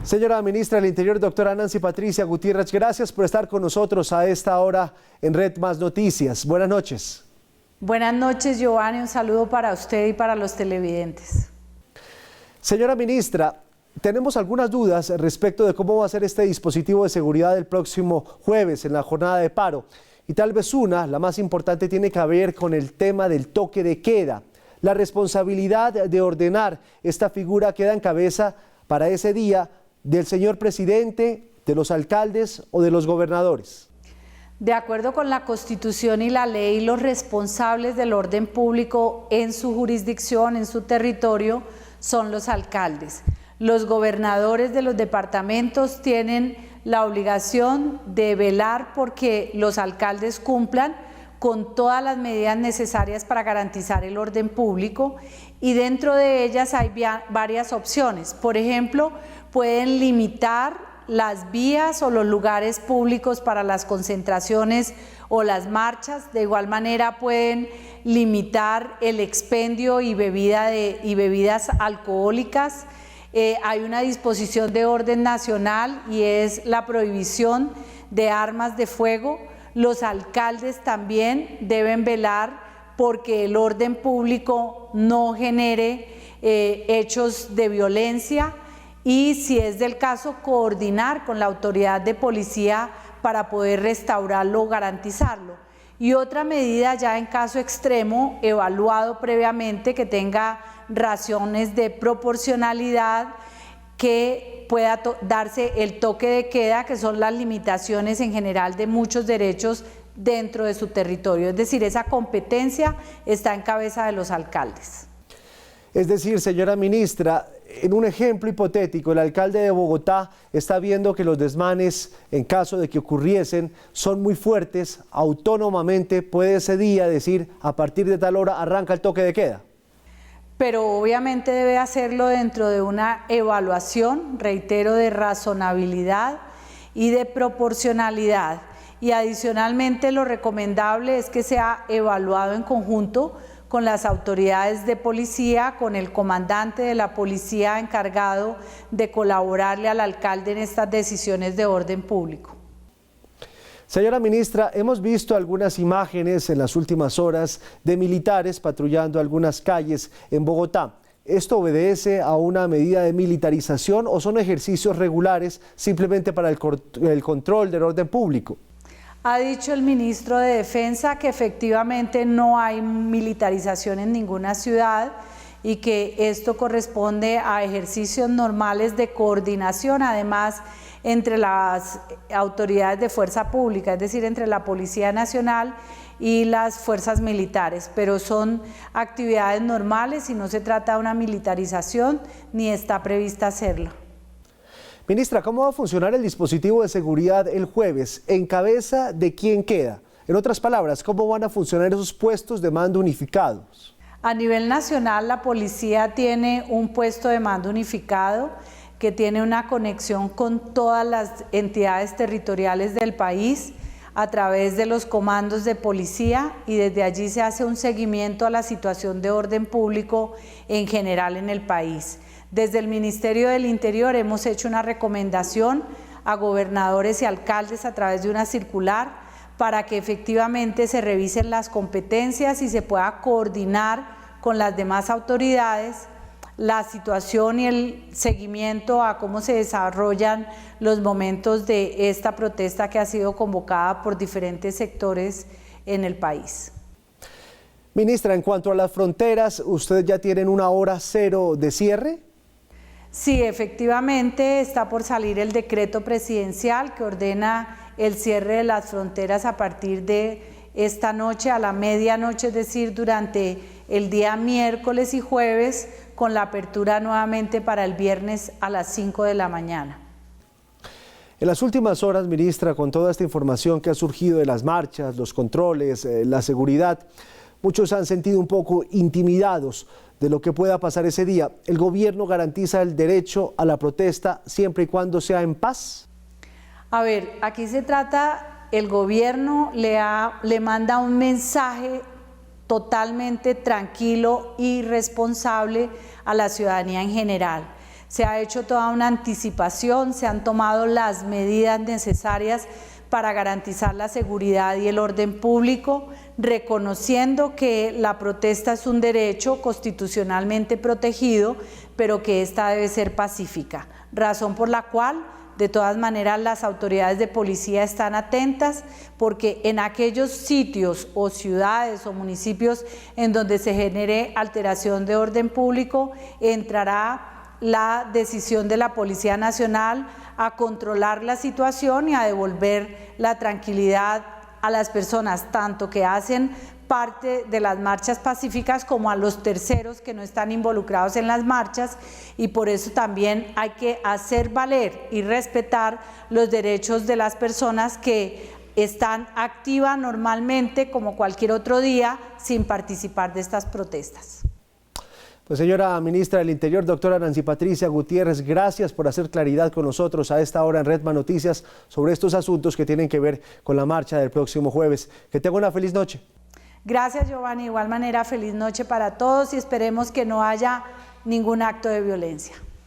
Señora Ministra del Interior, doctora Nancy Patricia Gutiérrez, gracias por estar con nosotros a esta hora en Red Más Noticias. Buenas noches. Buenas noches, Giovanni. Un saludo para usted y para los televidentes. Señora Ministra, tenemos algunas dudas respecto de cómo va a ser este dispositivo de seguridad el próximo jueves en la jornada de paro. Y tal vez la más importante, tiene que ver con el tema del toque de queda. La responsabilidad de ordenar esta figura queda en cabeza para ese día del señor presidente, de los alcaldes o de los gobernadores. De acuerdo con la Constitución y la ley, los responsables del orden público en su jurisdicción, en su territorio, son los alcaldes. Los gobernadores de los departamentos tienen la obligación de velar porque los alcaldes cumplan con todas las medidas necesarias para garantizar el orden público, y dentro de ellas hay varias opciones. Por ejemplo, pueden limitar las vías o los lugares públicos para las concentraciones o las marchas. De igual manera pueden limitar el expendio y bebidas alcohólicas. Hay una disposición de orden nacional y es la prohibición de armas de fuego. Los alcaldes también deben velar porque el orden público no genere hechos de violencia, y si es del caso, coordinar con la autoridad de policía para poder restaurarlo o garantizarlo. Y otra medida ya en caso extremo, evaluado previamente, que tenga razones de proporcionalidad, que pueda darse el toque de queda, que son las limitaciones en general de muchos derechos dentro de su territorio. Es decir, esa competencia está en cabeza de los alcaldes. Es decir, señora ministra, en un ejemplo hipotético, el alcalde de Bogotá está viendo que los desmanes, en caso de que ocurriesen, son muy fuertes. Autónomamente puede ese día decir, a partir de tal hora arranca el toque de queda. Pero obviamente debe hacerlo dentro de una evaluación, reitero, de razonabilidad y de proporcionalidad. Y adicionalmente lo recomendable es que sea evaluado en conjunto con las autoridades de policía, con el comandante de la policía encargado de colaborarle al alcalde en estas decisiones de orden público. Señora ministra, hemos visto algunas imágenes en las últimas horas de militares patrullando algunas calles en Bogotá. ¿Esto obedece a una medida de militarización o son ejercicios regulares simplemente para el control del orden público? Ha dicho el ministro de Defensa que efectivamente no hay militarización en ninguna ciudad y que esto corresponde a ejercicios normales de coordinación, además entre las autoridades de fuerza pública, es decir, entre la Policía Nacional y las fuerzas militares, pero son actividades normales y no se trata de una militarización ni está prevista hacerlo. Ministra, ¿cómo va a funcionar el dispositivo de seguridad el jueves? ¿En cabeza de quién queda? En otras palabras, ¿cómo van a funcionar esos puestos de mando unificados? A nivel nacional, la policía tiene un puesto de mando unificado que tiene una conexión con todas las entidades territoriales del país a través de los comandos de policía, y desde allí se hace un seguimiento a la situación de orden público en general en el país. Desde el Ministerio del Interior hemos hecho una recomendación a gobernadores y alcaldes a través de una circular para que efectivamente se revisen las competencias y se pueda coordinar con las demás autoridades la situación y el seguimiento a cómo se desarrollan los momentos de esta protesta que ha sido convocada por diferentes sectores en el país. Ministra, en cuanto a las fronteras, ¿ustedes ya tienen una hora cero de cierre? Sí, efectivamente está por salir el decreto presidencial que ordena el cierre de las fronteras a partir de esta noche a la medianoche, es decir, durante el día miércoles y jueves, con la apertura nuevamente para el viernes a las 5 de la mañana. En las últimas horas, ministra, con toda esta información que ha surgido de las marchas, los controles, la seguridad, muchos se han sentido un poco intimidados de lo que pueda pasar ese día. ¿El gobierno garantiza el derecho a la protesta siempre y cuando sea en paz? A ver, aquí se trata, el gobierno le manda un mensaje totalmente tranquilo y responsable a la ciudadanía en general. Se ha hecho toda una anticipación, se han tomado las medidas necesarias para garantizar la seguridad y el orden público, reconociendo que la protesta es un derecho constitucionalmente protegido, pero que esta debe ser pacífica, razón por la cual de todas maneras las autoridades de policía están atentas, porque en aquellos sitios o ciudades o municipios en donde se genere alteración de orden público, entrará la decisión de la Policía Nacional a controlar la situación y a devolver la tranquilidad a las personas, tanto que hacen parte de las marchas pacíficas como a los terceros que no están involucrados en las marchas, y por eso también hay que hacer valer y respetar los derechos de las personas que están activas normalmente como cualquier otro día sin participar de estas protestas. Pues señora ministra del Interior, doctora Nancy Patricia Gutiérrez, gracias por hacer claridad con nosotros a esta hora en Redman Noticias sobre estos asuntos que tienen que ver con la marcha del próximo jueves. Que tenga una feliz noche. Gracias, Giovanni. De igual manera, feliz noche para todos y esperemos que no haya ningún acto de violencia.